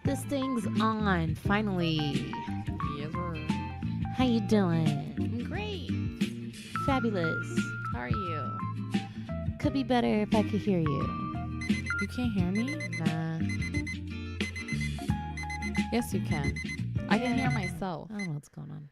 This thing's on, finally. Yes, sir. How you doing? I'm great. Fabulous. How are you? Could be better if I could hear you. You can't hear me? Nah. Yes, you can. I can hear myself. I don't know what's going on.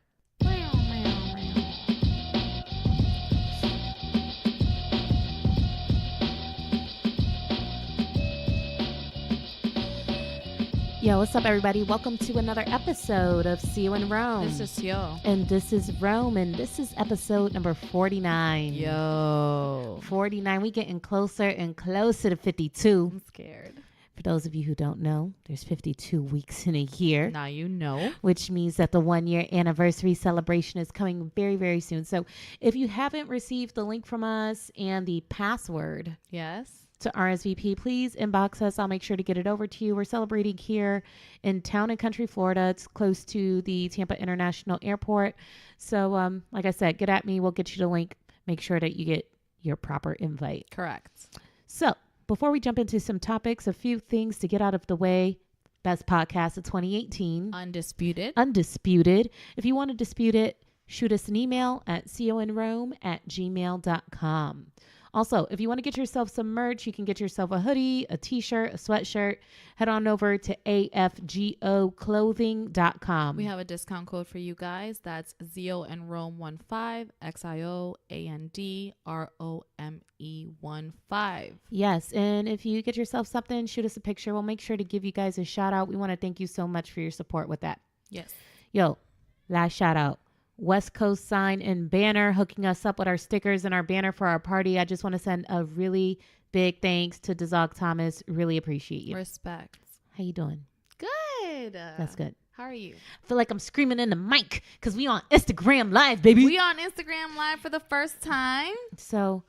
Yo, what's up, everybody? Welcome to another episode of See You in Rome. This is yo. And this is Rome, and this is episode number 49. Yo. 49. We getting closer and closer to 52. I'm scared. For those of you who don't know, there's 52 weeks in a year. Now you know. Which means that the 1 year anniversary celebration is coming very, very soon. So if you haven't received the link from us and the password Yes. to RSVP, please inbox us. I'll make sure to get it over to you. We're celebrating here in Town and Country, Florida. It's close to the Tampa International Airport. So like I said, get at me. We'll get you the link. Make sure that you get your proper invite. Correct. So before we jump into some topics, a few things to get out of the way. Best podcast of 2018. Undisputed. If you want to dispute it, shoot us an email at coinrome@gmail.com. Also, if you want to get yourself some merch, you can get yourself a hoodie, a t-shirt, a sweatshirt. Head on over to afgoclothing.com. We have a discount code for you guys. That's Zio and Rome 15, XIOANDROME 15. Yes, and if you get yourself something, shoot us a picture. We'll make sure to give you guys a shout out. We want to thank you so much for your support with that. Yes. Yo, last shout out. West Coast Sign and Banner hooking us up with our stickers and our banner for our party. I just want to send a really big thanks to DaFuq Thomas. Really appreciate you. Respect. How you doing? Good. That's good. How are you? I feel like I'm screaming in the mic because we on Instagram Live, baby. We on Instagram Live for the first time. So,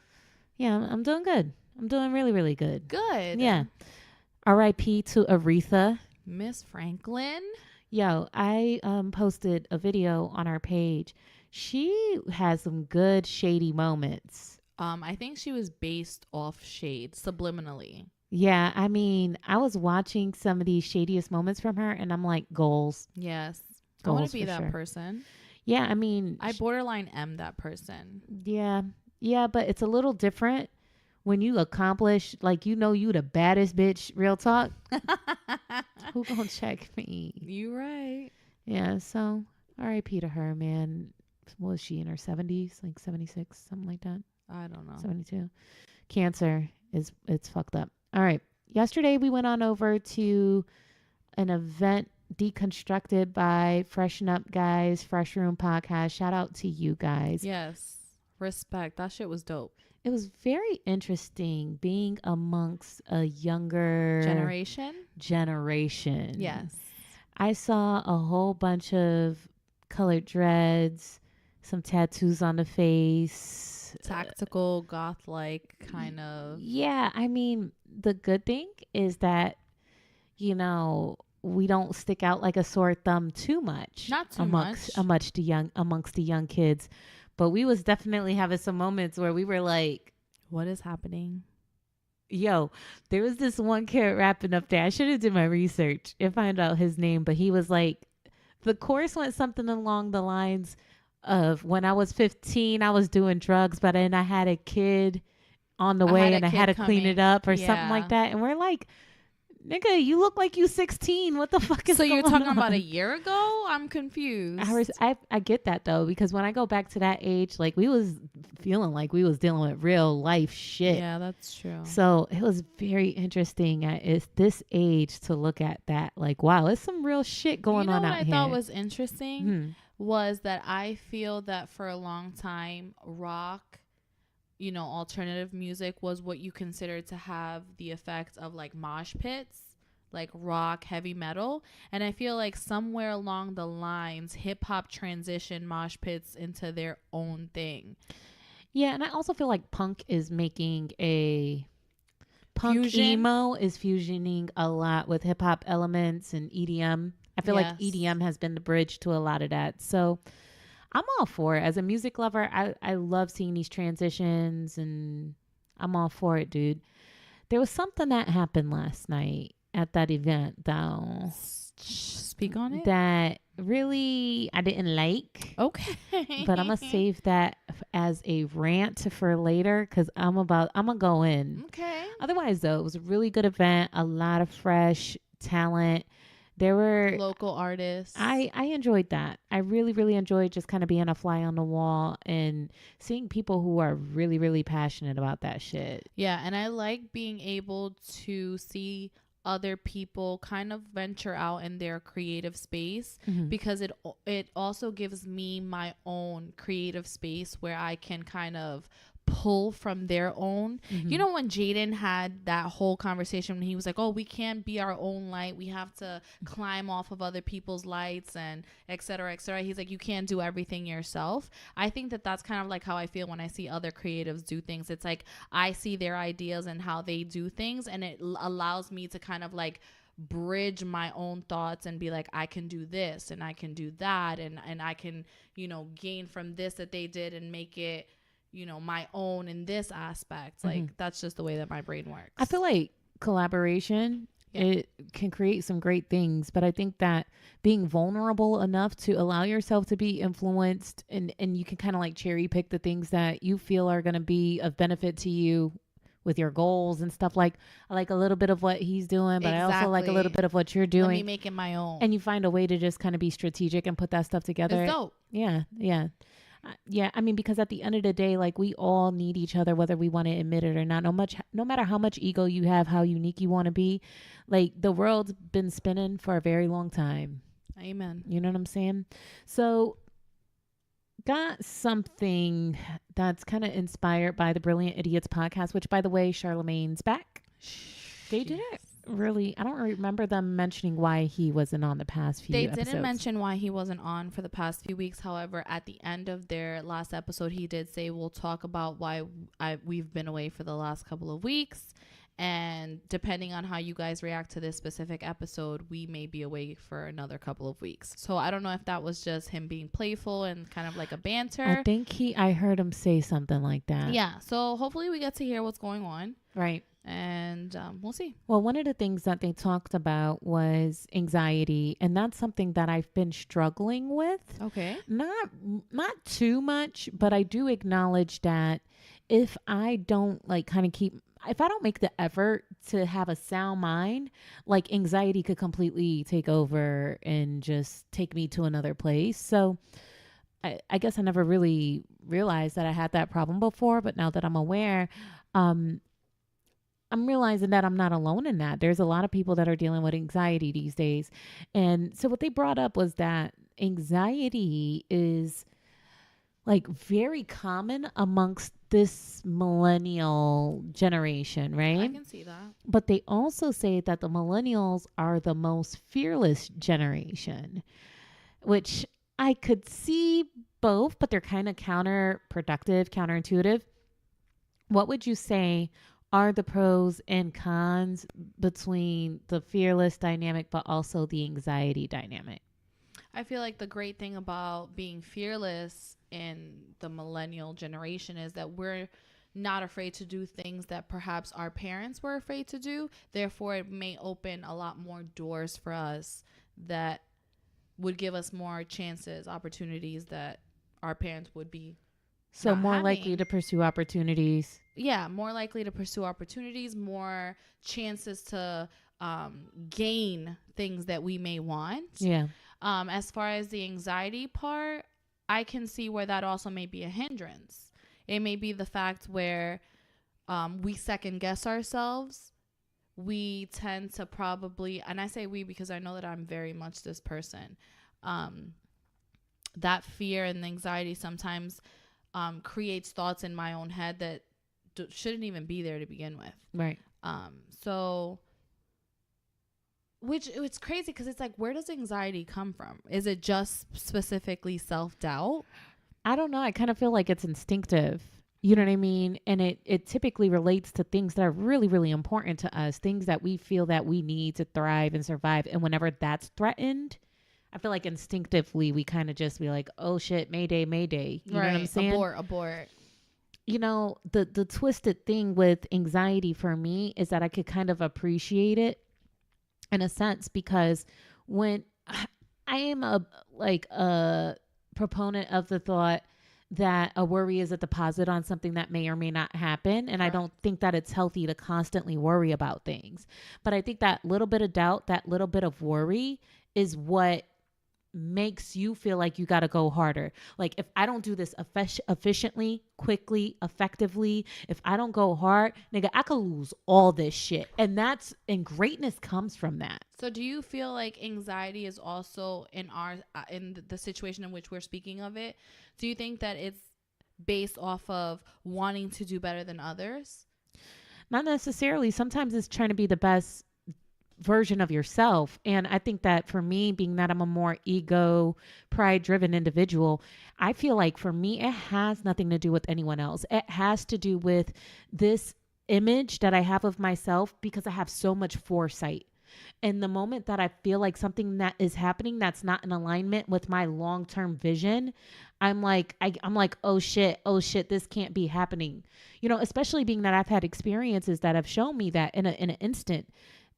yeah, I'm doing good. I'm doing really, really good. Good. Yeah. R.I.P. to Aretha. Miss Franklin. Yo, I posted a video on our page. She has some good shady moments. I think she was based off shade subliminally. Yeah, I mean, I was watching some of these shadiest moments from her, and I'm like, goals. Yes. I Goals want to be for that sure. person. Yeah, I mean, I borderline am that person. yeah, but it's a little different when you accomplish, like, you know, you the baddest bitch, real talk. Who gonna check me? You right. Yeah, so R.I.P. to her, man. What was she, in her 70s? Like 76, something like that? I don't know. 72. Cancer it's fucked up. All right. Yesterday we went on over to an event deconstructed by Freshen Up Guys, Fresh Room Podcast. Shout out to you guys. Yes. Respect. That shit was dope. It was very interesting being amongst a younger generation. Yes. I saw a whole bunch of colored dreads, some tattoos on the face. Tactical, goth-like kind of. Yeah, I mean, the good thing is that, you know, we don't stick out like a sore thumb too much. Not too amongst the young kids. But we was definitely having some moments where we were like, what is happening? Yo, there was this one kid rapping up there. I should have did my research and find out his name, but he was like, the chorus went something along the lines of, when I was 15, I was doing drugs, but then I had a kid on the way and I had to clean it up or something like that. And we're like, nigga, you look like you 16. What the fuck is going on? So you're talking about a year ago? I'm confused. I get that though, because when I go back to that age, like, we was feeling like we was dealing with real life shit. Yeah, that's true. So it was very interesting at this age to look at that. Like, wow, there's some real shit going on out here. What I thought was interesting was that I feel that for a long time, rock, you know, alternative music was what you considered to have the effect of like mosh pits, like rock, heavy metal. And I feel like somewhere along the lines, hip hop transitioned mosh pits into their own thing. Yeah, and I also feel like punk is making a punk emo is fusioning a lot with hip hop elements and EDM. I feel like EDM has been the bridge to a lot of that. So I'm all for it. As a music lover, I love seeing these transitions, and I'm all for it, dude. There was something that happened last night at that event though Speak on it. that really I didn't like. Okay. But I'm gonna save that as a rant for later because I'm gonna go in. Okay. Otherwise, though, it was a really good event. A lot of fresh talent. There were Local artists. I enjoyed that. I really really enjoyed just kind of being a fly on the wall and seeing people who are really really passionate about that shit. Yeah, and I like being able to see other people kind of venture out in their creative space Mm-hmm. because it also gives me my own creative space where I can kind of pull from their own. Mm-hmm. You know when Jaden had that whole conversation when he was like, "Oh, we can't be our own light. We have to climb off of other people's lights and et cetera, et cetera." He's like, "You can't do everything yourself." I think that that's kind of like how I feel when I see other creatives do things. It's like I see their ideas and how they do things, and it allows me to kind of like bridge my own thoughts and be like, I can do this and I can do that, and I can, you know, gain from this that they did and make it, you know, my own in this aspect. Like that's just the way that my brain works. I feel like collaboration, it can create some great things, but I think that being vulnerable enough to allow yourself to be influenced and you can kind of like cherry pick the things that you feel are going to be of benefit to you with your goals and stuff. Like I like a little bit of what he's doing, but I also like a little bit of what you're doing. Let me make it my own. And you find a way to just kind of be strategic and put that stuff together. It's dope. Yeah. Yeah, I mean, because at the end of the day, like we all need each other, whether we want to admit it or not. No matter how much ego you have, how unique you want to be, like the world's been spinning for a very long time. Amen. You know what I'm saying? So, got something that's kind of inspired by the Brilliant Idiots podcast, which, by the way, Charlemagne's back. They didn't really, I don't remember them mentioning why he wasn't on the past few episodes. They didn't mention why he wasn't on for the past few weeks. However, at the end of their last episode, he did say, we'll talk about why we've been away for the last couple of weeks. And depending on how you guys react to this specific episode, we may be away for another couple of weeks. So I don't know if that was just him being playful and kind of like a banter. I think I heard him say something like that. Yeah. So hopefully we get to hear what's going on. Right. And we'll see. Well, one of the things that they talked about was anxiety, and that's something that I've been struggling with. Okay. Not too much, but I do acknowledge that if I don't if I don't make the effort to have a sound mind, like anxiety could completely take over and just take me to another place. So I guess I never really realized that I had that problem before, but now that I'm aware, I'm realizing that I'm not alone in that. There's a lot of people that are dealing with anxiety these days. And so what they brought up was that anxiety is like very common amongst this millennial generation, right? I can see that. But they also say that the millennials are the most fearless generation, which I could see both, but they're kind of counterproductive, counterintuitive. What would you say are the pros and cons between the fearless dynamic, but also the anxiety dynamic? I feel like the great thing about being fearless in the millennial generation is that we're not afraid to do things that perhaps our parents were afraid to do. Therefore, it may open a lot more doors for us that would give us more chances, opportunities that our parents would be. So more likely to pursue opportunities. Yeah, more likely to pursue opportunities, more chances to gain things that we may want. Yeah. As far as the anxiety part, I can see where that also may be a hindrance. It may be the fact where we second guess ourselves. We tend to probably, and I say we because I know that I'm very much this person. That fear and anxiety sometimes creates thoughts in my own head that shouldn't even be there to begin with. Right. So, which it's crazy because it's like, where does anxiety come from? Is it just specifically self-doubt? I don't know. I kind of feel like it's instinctive. You know what I mean? And it typically relates to things that are really, really important to us, things that we feel that we need to thrive and survive. And whenever that's threatened, I feel like instinctively we kind of just be like, oh shit, mayday, mayday. You know what I'm saying? Abort. You know, the twisted thing with anxiety for me is that I could kind of appreciate it in a sense, because when I am a proponent of the thought that a worry is a deposit on something that may or may not happen. And I Correct. don't think that it's healthy to constantly worry about things. But I think that little bit of doubt, that little bit of worry is what makes you feel like you got to go harder. Like if I don't do this efficiently, quickly, effectively, if I don't go hard, nigga, I could lose all this shit. And greatness comes from that. So do you feel like anxiety is also in our in the situation in which we're speaking of it? Do you think that it's based off of wanting to do better than others? Not necessarily. Sometimes it's trying to be the best version of yourself. And I think that for me, being that I'm a more ego, pride driven individual, I feel like for me, it has nothing to do with anyone else. It has to do with this image that I have of myself because I have so much foresight. And the moment that I feel like something that is happening that's not in alignment with my long term vision, I'm like, oh shit, this can't be happening. You know, especially being that I've had experiences that have shown me that in an instant,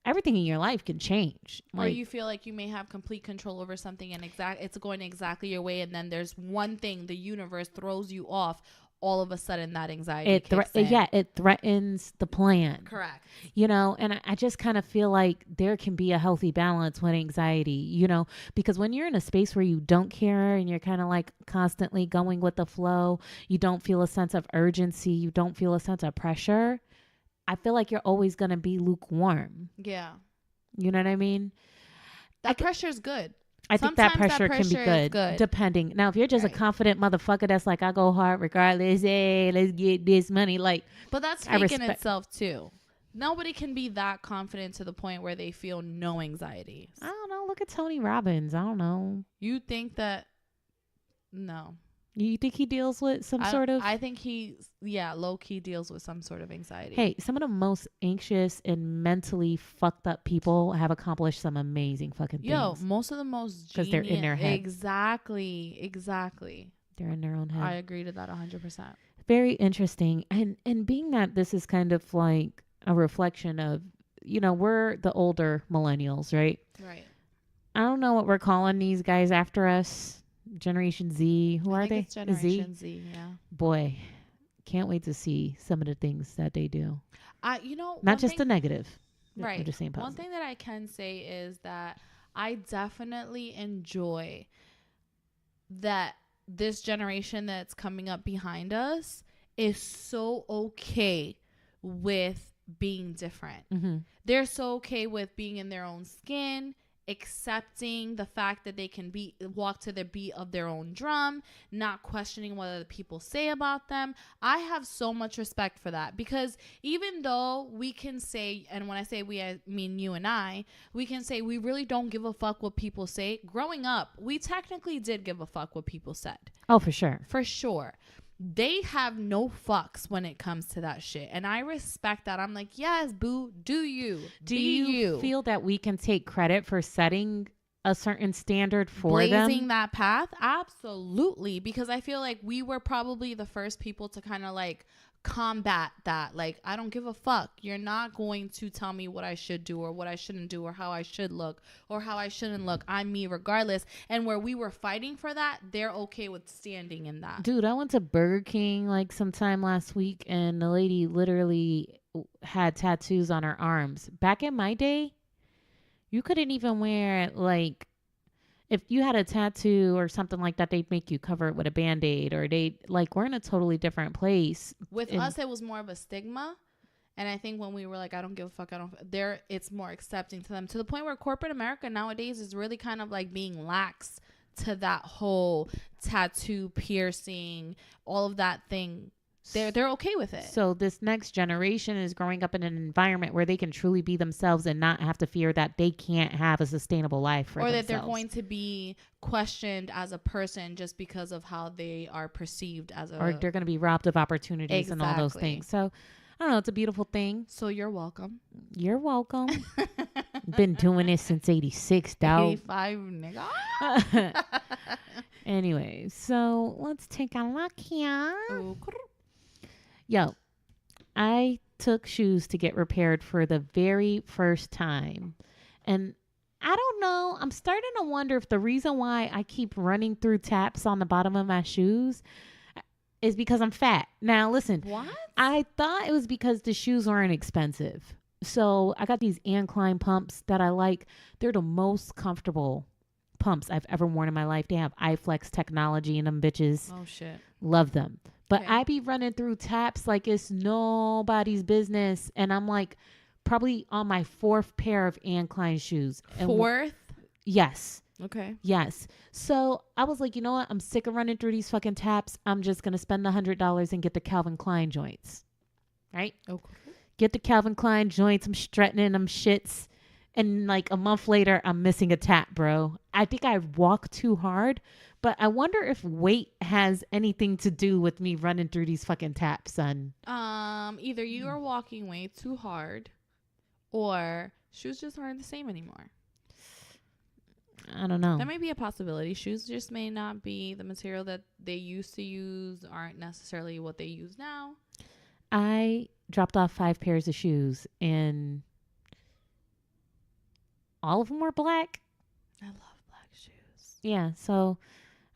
everything in your life can change. Or you feel like you may have complete control over something and it's going exactly your way, and then there's one thing the universe throws you off. All of a sudden, that anxiety kicks in. Yeah, it threatens the plan. Correct. You know, and I just kind of feel like there can be a healthy balance with anxiety, you know, because when you're in a space where you don't care and you're kind of like constantly going with the flow, you don't feel a sense of urgency, you don't feel a sense of pressure. I feel like you're always going to be lukewarm. Yeah. You know what I mean? That pressure is good. I think that pressure can be good, depending. Now, if you're just a confident motherfucker that's like, I go hard regardless, hey, let's get this money. Like, but that's fake in itself too. Nobody can be that confident to the point where they feel no anxiety. I don't know. Look at Tony Robbins. I don't know. You think that? No. You think he deals with some sort of? I think low key deals with some sort of anxiety. Hey, some of the most anxious and mentally fucked up people have accomplished some amazing fucking things. Yo, most of the most because they're in their head. Exactly. They're in their own head. I agree to that 100%. Very interesting, and being that this is kind of like a reflection of, you know, we're the older millennials, right? Right. I don't know what we're calling these guys after us. Generation Z. Who are they? It's Generation Z, yeah. Boy, can't wait to see some of the things that they do. Not just the negative. Right. I'm just saying positive. One thing that I can say is that I definitely enjoy that this generation that's coming up behind us is so okay with being different. Mm-hmm. They're so okay with being in their own skin, accepting the fact that they can walk to the beat of their own drum, not questioning what other people say about them. I have so much respect for that, because even though we can say, and when I say we, I mean you and I, we can say we really don't give a fuck what people say. Growing up, we technically did give a fuck what people said. Oh, for sure. For sure. They have no fucks when it comes to that shit. And I respect that. I'm like, yes, boo, do you? Do you feel that we can take credit for setting a certain standard for them? Blazing that path? Absolutely. Because I feel like we were probably the first people to kind of like combat that. Like, I don't give a fuck. You're not going to tell me what I should do or what I shouldn't do or how I should look or how I shouldn't look. I'm me regardless. And where we were fighting for that, they're okay with standing in that. Dude, I went to Burger King like sometime last week, and the lady literally had tattoos on her arms. Back in my day, you couldn't even wear, like, if you had a tattoo or something like that, they'd make you cover it with a Band-Aid, or we're in a totally different place. With us, it was more of a stigma. And I think when we were like, I don't give a fuck, it's more accepting to them, to the point where corporate America nowadays is really kind of like being lax to that whole tattoo, piercing, all of that thing. They're okay with it. So this next generation is growing up in an environment where they can truly be themselves and not have to fear that they can't have a sustainable life for themselves. Or that they're going to be questioned as a person just because of how they are perceived as a... Or they're going to be robbed of opportunities and all those things. So, I don't know. It's a beautiful thing. So you're welcome. You're welcome. Been doing this since 86, dog. 85, nigga. Anyway, so let's take a look here. Yo, I took shoes to get repaired for the very first time. And I don't know. I'm starting to wonder if the reason why I keep running through taps on the bottom of my shoes is because I'm fat. Now, listen, What? I thought it was because the shoes aren't expensive. So I got these Ancline pumps that I like. They're the most comfortable pumps I've ever worn in my life. They have iFlex technology in them bitches. Oh shit. Love them. But Okay. I be running through taps like it's nobody's business. And I'm like probably on my fourth pair of Ancline shoes. And Fourth? yes. Okay. Yes. So I was like, you know what? I'm sick of running through these fucking taps. I'm just going to spend $100 and get the Calvin Klein joints. Right? Okay. Get the Calvin Klein joints. I'm straightening them shits. And like a month later, I'm missing a tap, bro. I think I walk too hard, but I wonder if weight has anything to do with me running through these fucking taps, son. Either you are walking way too hard, or shoes just aren't the same anymore. I don't know. That may be a possibility. Shoes just may not be the material that they used to use, aren't necessarily what they use now. I dropped off 5 pairs of shoes and all of them were black. I love black shoes. Yeah, so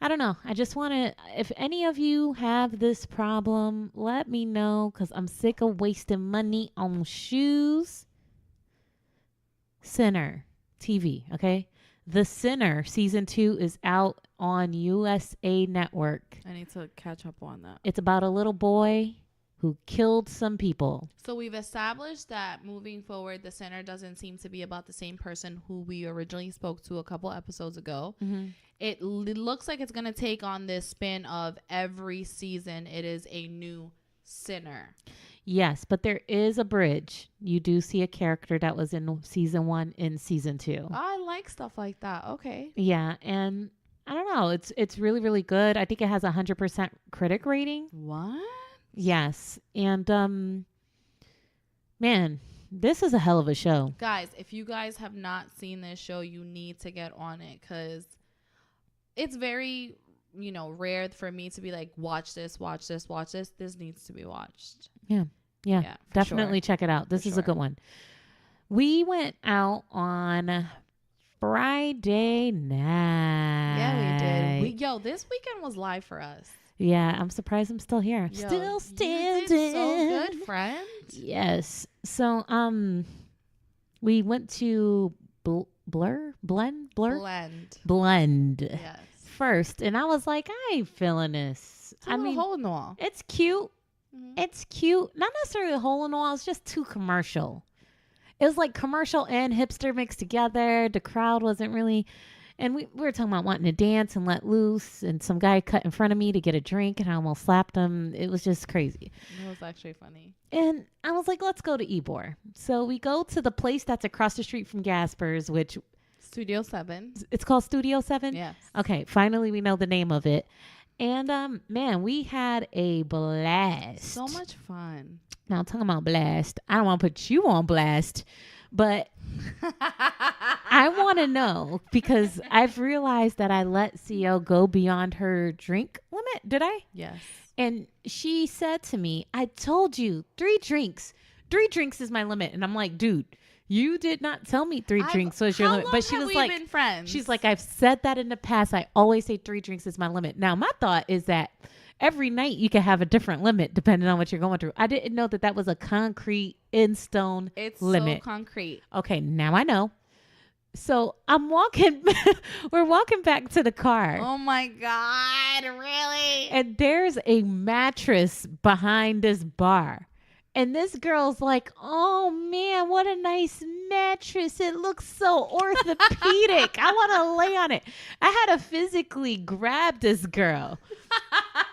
I don't know. I just want to, if any of you have this problem, let me know because I'm sick of wasting money on shoes. Sinner TV, okay? The Sinner season 2 is out on USA Network. I need to catch up on that. It's about a little boy who killed some people. So we've established that moving forward, the Sinner doesn't seem to be about the same person who we originally spoke to a couple episodes ago. Mm-hmm. It looks like it's going to take on this spin of every season it is a new sinner. Yes, but there is a bridge. You do see a character that was in season 1 in season 2. I like stuff like that. Okay. Yeah, and I don't know. It's really, really good. I think it has 100% critic rating. What? Yes. And man, this is a hell of a show. Guys, if you guys have not seen this show, you need to get on it because it's very, rare for me to be like, watch this, watch this, watch this. This needs to be watched. Yeah, definitely check it out. This is a good one. We went out on Friday night. Yeah, we did. This weekend was live for us. Yeah, I'm surprised I'm still here. Yo, still standing. You did so good, friend. Yes. So we went to Blend Yes. first, and I was like, I ain't feeling this. It's a little hole in the wall. It's cute. Mm-hmm. It's cute. Not necessarily a hole in the wall. It's just too commercial. It was like commercial and hipster mixed together. The crowd wasn't really, and we were talking about wanting to dance and let loose, and some guy cut in front of me to get a drink, and I almost slapped him. It was just crazy. It was actually funny. And I was like, let's go to Ybor. So we go to the place that's across the street from Gasper's, which Studio 7. it's called Studio 7? Yes. Okay, finally we know the name of it. And man, we had a blast. So much fun. Now, talking about blast, I don't want to put you on blast, but I want to know because I've realized that I let CEO go beyond her drink limit. Did I? Yes. And she said to me, I told you 3 drinks. 3 drinks is my limit. And I'm like, dude, you did not tell me 3 drinks was your limit. But she was like, been friends? She's like, I've said that in the past. I always say 3 drinks is my limit. Now, my thought is that every night you can have a different limit depending on what you're going through. I didn't know that was a concrete in stone limit. It's so concrete. Okay, now I know. So I'm walking, we're walking back to the car. Oh my God, really? And there's a mattress behind this bar. And this girl's like, oh man, what a nice mattress. It looks so orthopedic. I want to lay on it. I had to physically grab this girl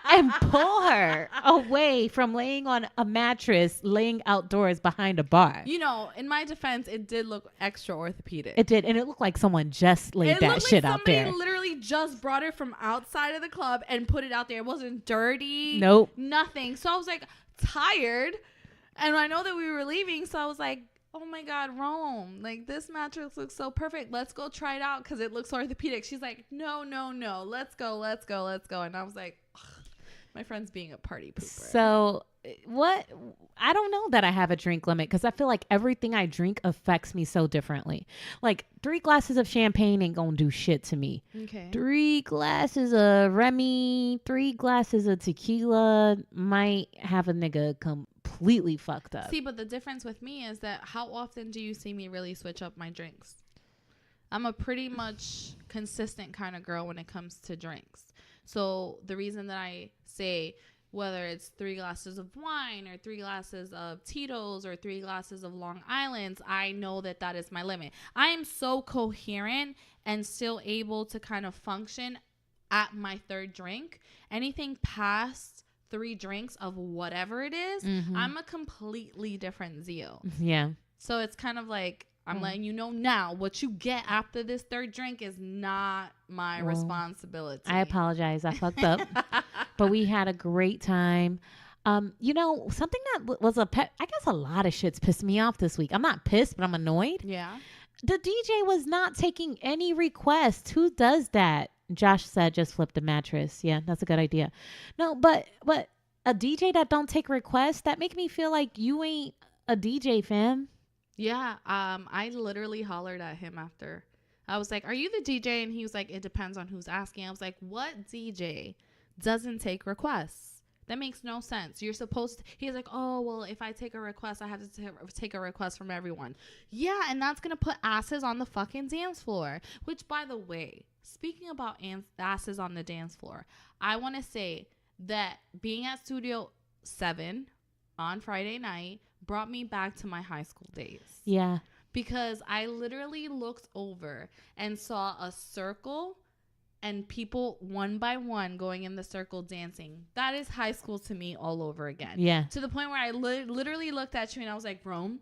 and pull her away from laying on a mattress, laying outdoors behind a bar. In my defense, it did look extra orthopedic. It did. And it looked like someone just laid that shit out there. Somebody literally just brought it from outside of the club and put it out there. It wasn't dirty. Nope. Nothing. So I was like tired. And I know that we were leaving, so I was like, oh my God, Rome, like this mattress looks so perfect. Let's go try it out because it looks orthopedic. She's like, no, let's go. And I was like, ugh. My friend's being a party pooper. So what? I don't know that I have a drink limit because I feel like everything I drink affects me so differently. Like 3 glasses of champagne ain't gonna do shit to me. Okay. 3 glasses of Remy, 3 glasses of tequila might have a nigga completely fucked up. See, but the difference with me is that how often do you see me really switch up my drinks? I'm a pretty much consistent kind of girl when it comes to drinks. So the reason that I say whether it's 3 glasses of wine or 3 glasses of Tito's or 3 glasses of Long Island's, I know that that is my limit. I am so coherent and still able to kind of function at my 3rd drink. Anything past 3 drinks of whatever it is, I'm a completely different Zio. Yeah. So it's kind of like, I'm letting you know now, what you get after this 3rd drink is not my responsibility. I apologize. I fucked up. But we had a great time. You know, something that was a pet, I guess a lot of shit's pissed me off this week. I'm not pissed, but I'm annoyed. Yeah. The DJ was not taking any requests. Who does that? Josh said just flip the mattress. Yeah, that's a good idea. No, but a DJ that don't take requests, that make me feel like you ain't a DJ, fam. Yeah, I literally hollered at him after. I was like, "Are you the DJ?" And he was like, "It depends on who's asking." I was like, "What DJ doesn't take requests? That makes no sense. You're supposed to." He's like, "Oh, well, if I take a request, I have to take a request from everyone." Yeah, and that's going to put asses on the fucking dance floor. Which, by the way, speaking about asses on the dance floor, I want to say that being at Studio 7 on Friday night brought me back to my high school days. Yeah. Because I literally looked over and saw a circle and people one by one going in the circle dancing. That is high school to me all over again. Yeah. To the point where I literally looked at you and I was like, Rome,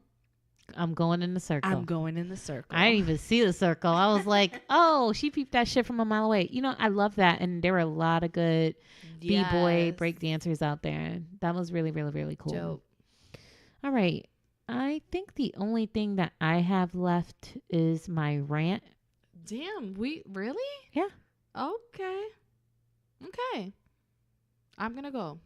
I'm going in the circle. I'm going in the circle. I didn't even see the circle. I was like, oh, she peeped that shit from a mile away. You know, I love that. And there were a lot of good B-boy break dancers out there. That was really, really, really cool. Dope. All right. I think the only thing that I have left is my rant. Damn, we really? Yeah. Okay. I'm going to go.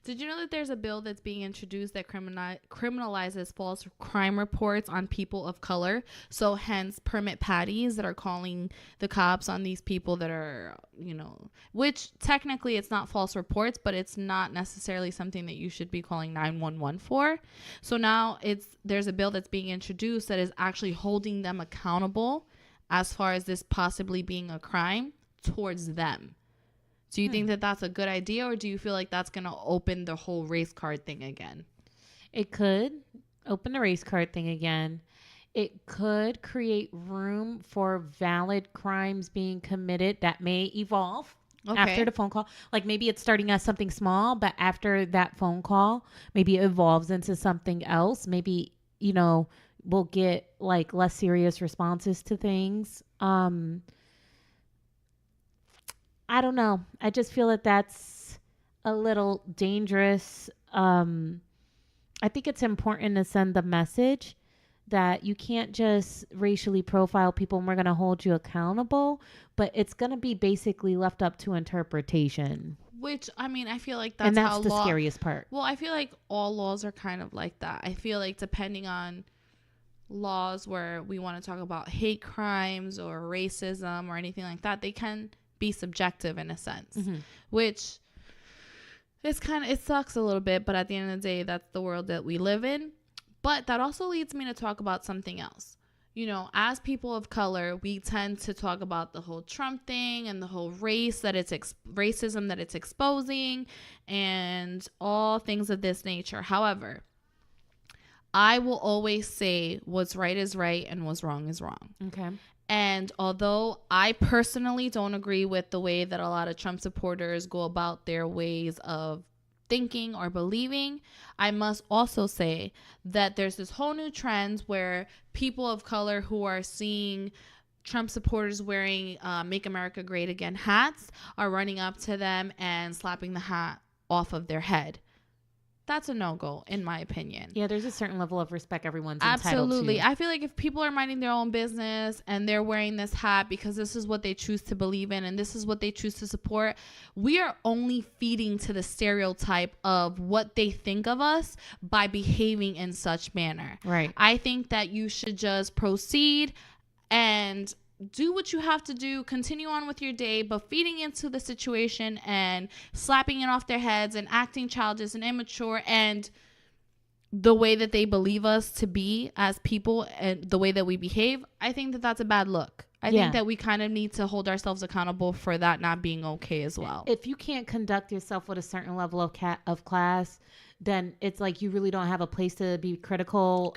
Did you know that there's a bill that's being introduced that criminalizes false crime reports on people of color? So hence permit patties that are calling the cops on these people that are, you know, which technically it's not false reports, but it's not necessarily something that you should be calling 911 for. So now there's a bill that's being introduced that is actually holding them accountable as far as this possibly being a crime towards them. Do you think that that's a good idea, or do you feel like that's going to open the whole race card thing again? It could open the race card thing again. It could create room for valid crimes being committed that may evolve after the phone call. Like maybe it's starting as something small, but after that phone call, maybe it evolves into something else. Maybe, you know, we'll get like less serious responses to things. I don't know. I just feel that that's a little dangerous. I think it's important to send the message that you can't just racially profile people and we're going to hold you accountable, but it's going to be basically left up to interpretation. Which, I mean, I feel like that's the scariest part. Well, I feel like all laws are kind of like that. I feel like depending on laws where we want to talk about hate crimes or racism or anything like that, they can be subjective in a sense, which is it sucks a little bit, but at the end of the day, that's the world that we live in. But that also leads me to talk about something else. You know, as people of color, we tend to talk about the whole Trump thing and the whole racism that it's exposing and all things of this nature. However, I will always say what's right is right and what's wrong is wrong. Okay. And although I personally don't agree with the way that a lot of Trump supporters go about their ways of thinking or believing, I must also say that there's this whole new trend where people of color who are seeing Trump supporters wearing Make America Great Again hats are running up to them and slapping the hat off of their head. that's a no-go in my opinion. Yeah, there's a certain level of respect everyone's Absolutely. entitled to. I feel like if people are minding their own business and they're wearing this hat because this is what they choose to believe in and this is what they choose to support, we are only feeding to the stereotype of what they think of us by behaving in such manner. Right. I think that you should just proceed and do what you have to do, continue on with your day, but feeding into the situation and slapping it off their heads and acting childish and immature and the way that they believe us to be as people and the way that we behave, I think that that's a bad look. I think that we kind of need to hold ourselves accountable for that not being okay as well. If you can't conduct yourself with a certain level of class, then it's like you really don't have a place to be critical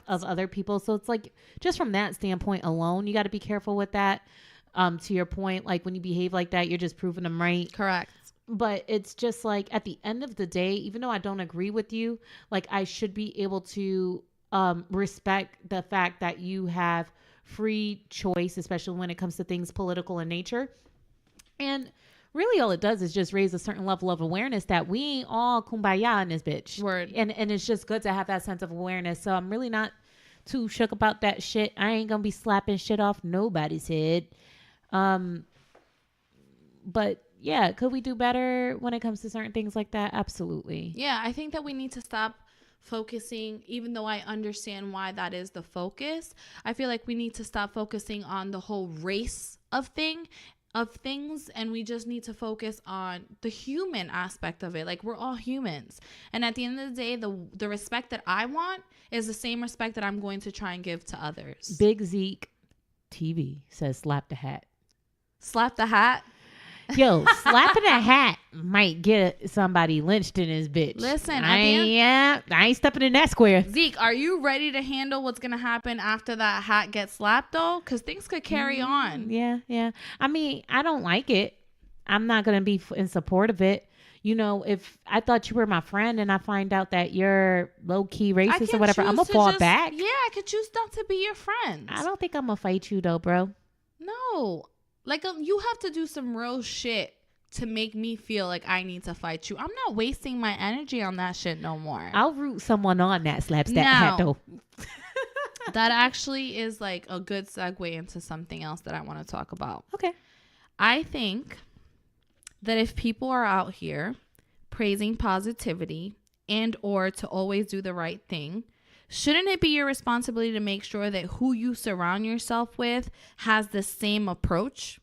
of other people. So it's like, just from that standpoint alone, you got to be careful with that. To your point, like when you behave like that, you're just proving them right. Correct. But it's just like, at the end of the day, even though I don't agree with you, like I should be able to respect the fact that you have free choice, especially when it comes to things political in nature. And really all it does is just raise a certain level of awareness that we ain't all kumbaya in this bitch. Word. And it's just good to have that sense of awareness. So I'm really not too shook about that shit. I ain't gonna be slapping shit off nobody's head. But yeah, could we do better when it comes to certain things like that? Absolutely. Yeah, I think that we need to stop focusing, even though I understand why that is the focus. I feel like we need to stop focusing on the whole race of things, and we just need to focus on the human aspect of it. Like, we're all humans, and at the end of the day, the respect that I want is the same respect that I'm going to try and give to others. Big Zeke TV says slap the hat. Slap the hat. Yo, slapping a hat might get somebody lynched in his bitch. Listen, I ain't stepping in that square. Zeke, are you ready to handle what's gonna happen after that hat gets slapped though? Because things could carry on. Yeah. I mean, I don't like it. I'm not gonna be in support of it. You know, if I thought you were my friend and I find out that you're low key racist or whatever, I'm gonna fall back. Yeah, I could choose not to be your friend. I don't think I'm gonna fight you though, bro. No. Like, you have to do some real shit to make me feel like I need to fight you. I'm not wasting my energy on that shit no more. I'll root someone on that slaps that hat though. That actually is like a good segue into something else that I want to talk about. Okay. I think that if people are out here praising positivity and or to always do the right thing, shouldn't it be your responsibility to make sure that who you surround yourself with has the same approach?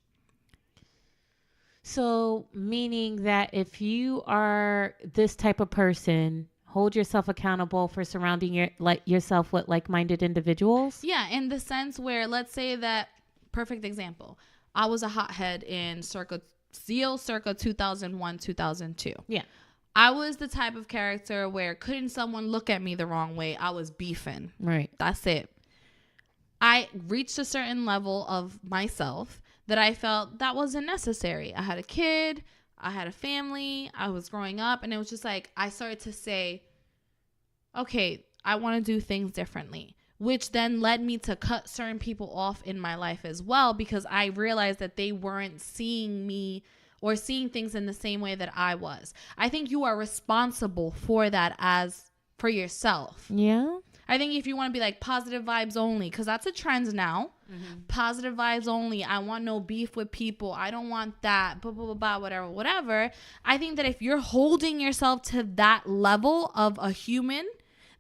So, meaning that if you are this type of person, hold yourself accountable for surrounding yourself with like-minded individuals? Yeah, in the sense where, let's say that, perfect example, I was a hothead in circa 2001, 2002. Yeah. I was the type of character where couldn't someone look at me the wrong way, I was beefing. Right. That's it. I reached a certain level of myself that I felt that wasn't necessary. I had a kid, I had a family, I was growing up, and it was just like I started to say, okay, I want to do things differently, which then led me to cut certain people off in my life as well, because I realized that they weren't seeing me or seeing things in the same way that I was. I think you are responsible for that for yourself. Yeah. I think if you want to be like positive vibes only, because that's a trend now. Mm-hmm. Positive vibes only. I want no beef with people. I don't want that. Blah, blah, blah, blah, whatever. I think that if you're holding yourself to that level of a human,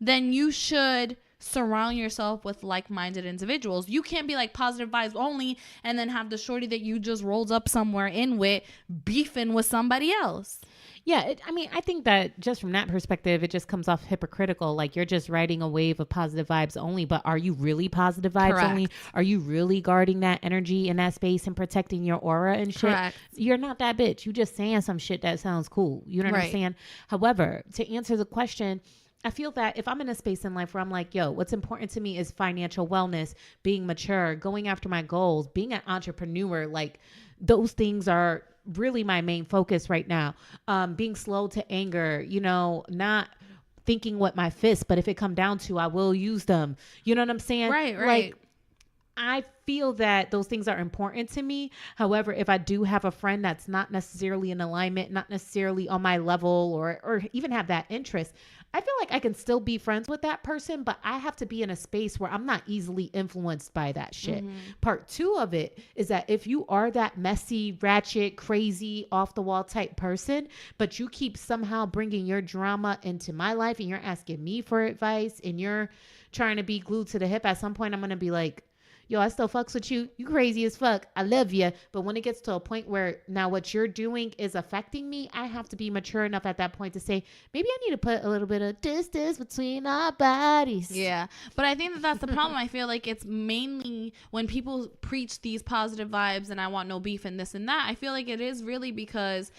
then you should surround yourself with like-minded individuals. You can't be like positive vibes only and then have the shorty that you just rolled up somewhere in with beefing with somebody else. Yeah, I think that just from that perspective, it just comes off hypocritical. Like, you're just riding a wave of positive vibes only, but are you really positive vibes Correct. only? Are you really guarding that energy in that space and protecting your aura and shit? Correct. You're not that bitch. You just saying some shit that sounds cool. You don't understand? However, to answer the question, I feel that if I'm in a space in life where I'm like, yo, what's important to me is financial wellness, being mature, going after my goals, being an entrepreneur, like those things are really my main focus right now. Being slow to anger, not thinking with my fists, but if it come down to, I will use them. You know what I'm saying? Right. Like, I feel that those things are important to me. However, if I do have a friend that's not necessarily in alignment, not necessarily on my level or even have that interest, I feel like I can still be friends with that person, but I have to be in a space where I'm not easily influenced by that shit. Part two of it is that if you are that messy, ratchet, crazy, off the wall type person, but you keep somehow bringing your drama into my life and you're asking me for advice and you're trying to be glued to the hip, at some point I'm going to be like, yo, I still fucks with you. You crazy as fuck. I love you. But when it gets to a point where now what you're doing is affecting me, I have to be mature enough at that point to say, maybe I need to put a little bit of distance between our bodies. Yeah. But I think that that's the problem. I feel like it's mainly when people preach these positive vibes and I want no beef and this and that. I feel like it is really because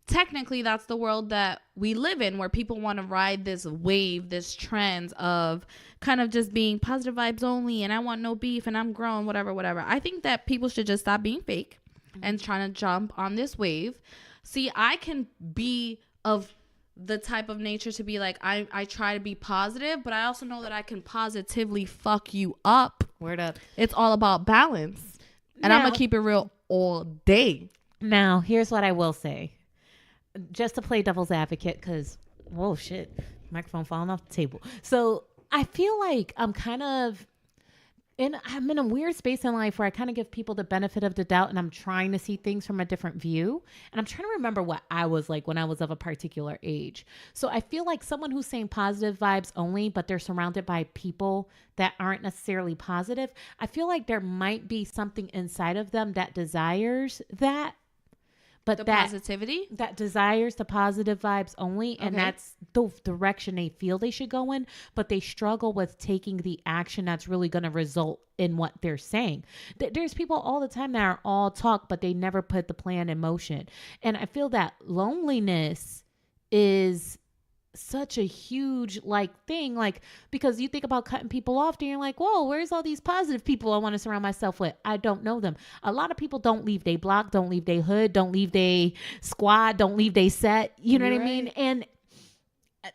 technically that's the world that we live in, where people want to ride this wave, this trend of kind of just being positive vibes only and I want no beef and I'm grown, whatever. I think that people should just stop being fake and trying to jump on this wave. See, I can be of the type of nature to be like, I try to be positive, but I also know that I can positively fuck you up. Word up. It's all about balance. And I'm going to keep it real all day. Now, here's what I will say. Just to play devil's advocate, because, whoa, shit, microphone falling off the table. So I feel like I'm in a weird space in life where I kind of give people the benefit of the doubt and I'm trying to see things from a different view. And I'm trying to remember what I was like when I was of a particular age. So I feel like someone who's saying positive vibes only, but they're surrounded by people that aren't necessarily positive. I feel like there might be something inside of them that desires that. But positivity that desires the positive vibes only. And that's the direction they feel they should go in. But they struggle with taking the action that's really going to result in what they're saying. There's people all the time that are all talk, but they never put the plan in motion. And I feel that loneliness is such a huge thing, because you think about cutting people off and you're like, whoa, where's all these positive people I want to surround myself with? I don't know them. A lot of people don't leave their block, don't leave their hood, don't leave their squad, don't leave their set. You know what I mean? And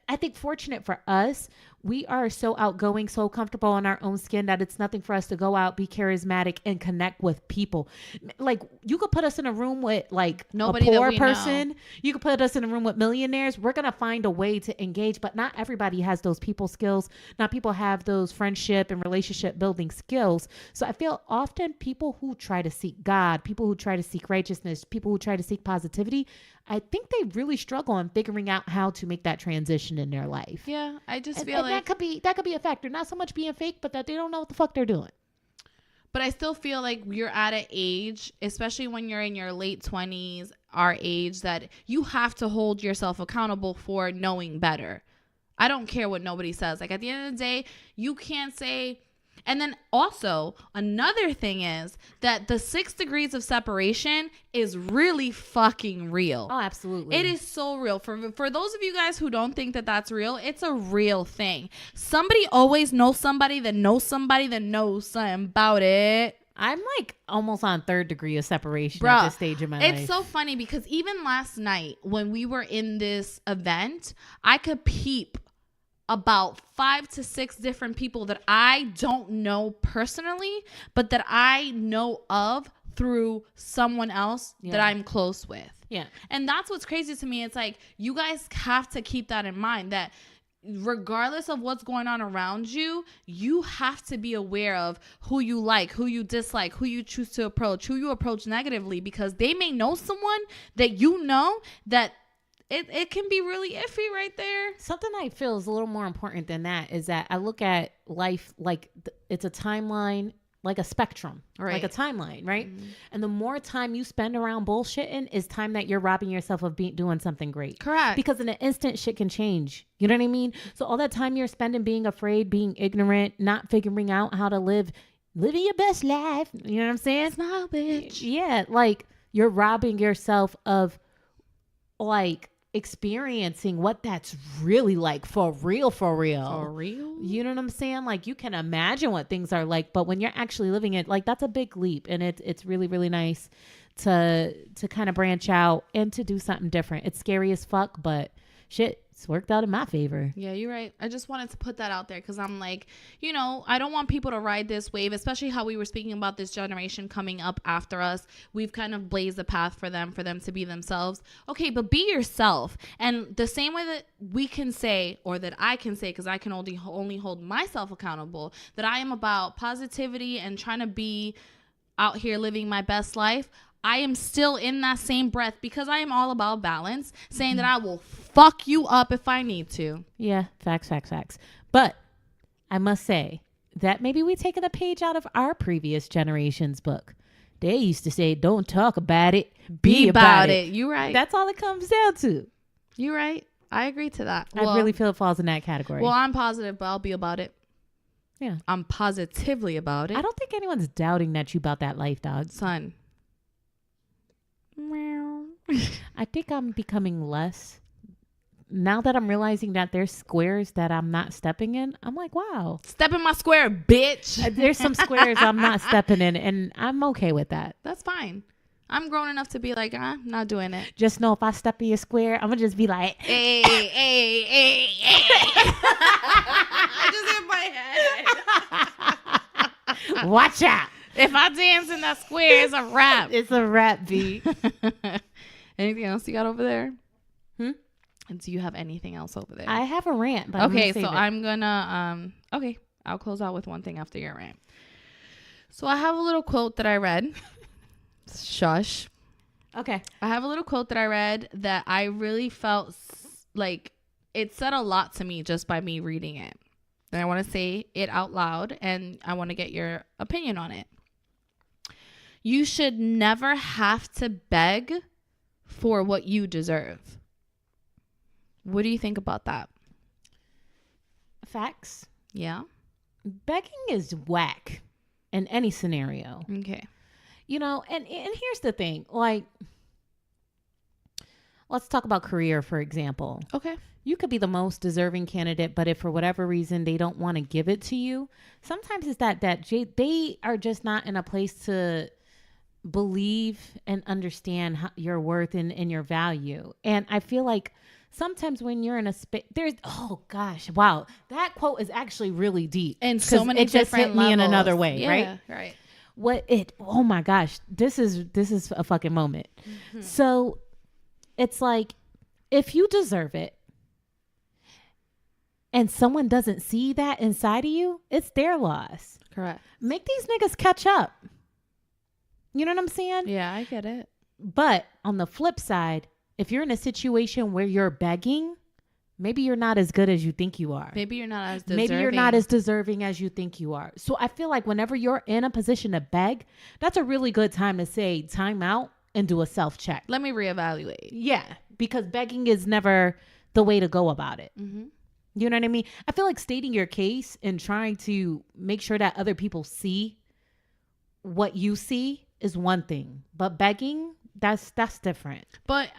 I think fortunate for us, we are so outgoing, so comfortable in our own skin that it's nothing for us to go out, be charismatic, and connect with people. Like, you could put us in a room with nobody, a poor person. Know. You could put us in a room with millionaires. We're going to find a way to engage, but not everybody has those people skills. Not people have those friendship and relationship building skills. So I feel often people who try to seek God, people who try to seek righteousness, people who try to seek positivity, I think they really struggle in figuring out how to make that transition in their life. Yeah, I just feel like that could be a factor. Not so much being fake, but that they don't know what the fuck they're doing. But I still feel like you're at an age, especially when you're in your late 20s, our age, that you have to hold yourself accountable for knowing better. I don't care what nobody says. Like, at the end of the day, you can't say. And then also another thing is that the 6 degrees of separation is really fucking real. Oh, absolutely. It is so real. For those of you guys who don't think that that's real, it's a real thing. Somebody always knows somebody that knows somebody that knows something about it. I'm almost on 3rd degree of separation at this stage of my life. It's so funny because even last night when we were in this event, I could peep about 5 to 6 different people that I don't know personally, but that I know of through someone else that I'm close with. Yeah. And that's what's crazy to me. It's like, you guys have to keep that in mind, that regardless of what's going on around you, you have to be aware of who you like, who you dislike, who you choose to approach, who you approach negatively, because they may know someone that you know that it can be really iffy right there. Something I feel is a little more important than that is that I look at life like it's a timeline, like a spectrum, like a timeline, right? Mm-hmm. And the more time you spend around bullshitting is time that you're robbing yourself of doing something great. Correct. Because in an instant, shit can change. You know what I mean? So all that time you're spending being afraid, being ignorant, not figuring out how to living your best life. You know what I'm saying? Smile, bitch. Yeah, you're robbing yourself of experiencing what that's really like for real. You know what I'm saying? You can imagine what things are like, but when you're actually living it, that's a big leap, and it's really, really nice to kind of branch out and to do something different. It's scary as fuck, but shit, it's worked out in my favor. Yeah, you're right. I just wanted to put that out there because I'm like, you know, I don't want people to ride this wave, especially how we were speaking about this generation coming up after us. We've kind of blazed a path for them to be themselves. Okay, but be yourself. And the same way that we can say, or that I can say, because I can only hold myself accountable, that I am about positivity and trying to be out here living my best life, I am still in that same breath, because I am all about balance, saying that I will fuck you up if I need to. Yeah, facts. But I must say that maybe we taken a page out of our previous generation's book. They used to say, don't talk about it, be about it. You right. That's all it comes down to. You right. I agree to that. I really feel it falls in that category. Well, I'm positive, but I'll be about it. Yeah. I'm positively about it. I don't think anyone's doubting that you about that life, dog. Son. I think I'm becoming less. Now that I'm realizing that there's squares that I'm not stepping in, I'm like, wow. Step in my square, bitch. There's some squares I'm not stepping in, and I'm okay with that. That's fine. I'm grown enough to be like, I'm not doing it. Just know if I step in your square, I'm going to just be like, hey. I just hit my head. Watch out. If I dance in that square, it's a wrap. It's a wrap, B. Anything else you got over there? And do you have anything else over there? I have a rant. But okay, so I'm gonna okay, I'll close out with one thing after your rant. So I have a little quote that I read. Shush. Okay. I have a little quote that I read that I really felt like it said a lot to me just by me reading it. And I want to say it out loud, and I want to get your opinion on it. You should never have to beg for what you deserve. What do you think about that? Facts. Yeah. Begging is whack in any scenario. Okay. You know, and here's the thing. Like, let's talk about career, for example. Okay. You could be the most deserving candidate, but if for whatever reason they don't want to give it to you, sometimes it's that they are just not in a place to believe and understand your worth and your value. And I feel like sometimes when you're in a space, there's, oh gosh, wow, that quote is actually really deep. And so many it just hit me in another way, yeah, right? Oh my gosh, this is a fucking moment. Mm-hmm. So it's like, if you deserve it and someone doesn't see that inside of you, it's their loss. Correct. Make these niggas catch up. You know what I'm saying? Yeah, I get it. But on the flip side, if you're in a situation where you're begging, maybe you're not as good as you think you are. Maybe you're not as deserving. Maybe you're not as deserving as you think you are. So I feel like whenever you're in a position to beg, that's a really good time to say time out and do a self-check. Let me reevaluate. Yeah, because begging is never the way to go about it. Mm-hmm. You know what I mean? I feel like stating your case and trying to make sure that other people see what you see is one thing, but begging, that's different. But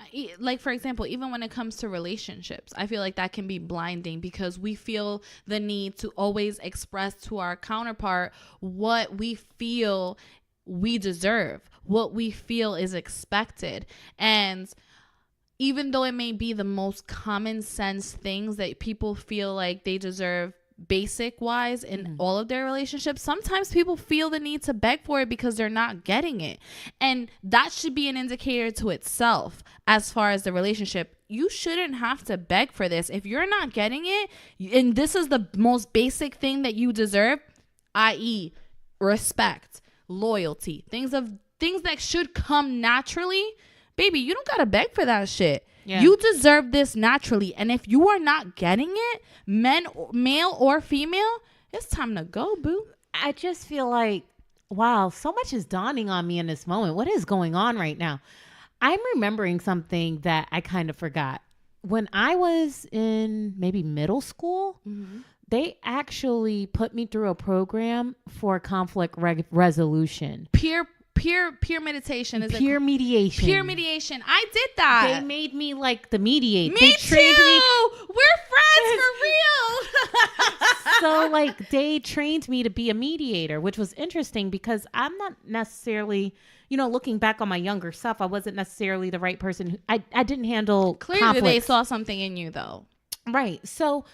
like, for example, even when it comes to relationships, I feel like that can be blinding because we feel the need to always express to our counterpart what we feel we deserve, what we feel is expected. And even though it may be the most common sense things that people feel like they deserve basic wise in all of their relationships, sometimes people feel the need to beg for it because they're not getting it. And that should be an indicator to itself as far as the relationship. You shouldn't have to beg for this. If you're not getting it, and this is the most basic thing that you deserve, i.e. respect, loyalty, things that should come naturally, baby, you don't gotta beg for that shit. Yeah. You deserve this naturally. And if you are not getting it, male or female, it's time to go, boo. I just feel like, wow, so much is dawning on me in this moment. What is going on right now? I'm remembering something that I kind of forgot. When I was in maybe middle school, they actually put me through a program for conflict resolution. Peer meditation is peer mediation. Peer mediation. I did that. They made me like the mediator. Me too. We're friends for real. So like they trained me to be a mediator, which was interesting because I'm not necessarily, you know, looking back on my younger self, I wasn't necessarily the right person. I didn't handle clearly conflicts. They saw something in you though. Right. So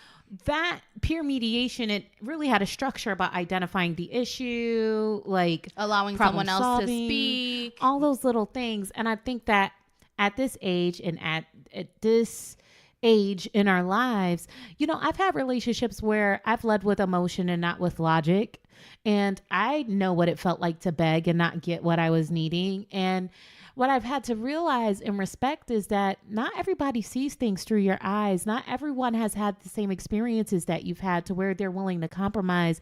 that peer mediation, it really had a structure about identifying the issue, like Allowing problem someone else to solving, speak. all those little things. And I think that at this age and at this age in our lives, I've had relationships where I've led with emotion and not with logic. And I know what it felt like to beg and not get what I was needing. And what I've had to realize and respect is that not everybody sees things through your eyes. Not everyone has had the same experiences that you've had to where they're willing to compromise.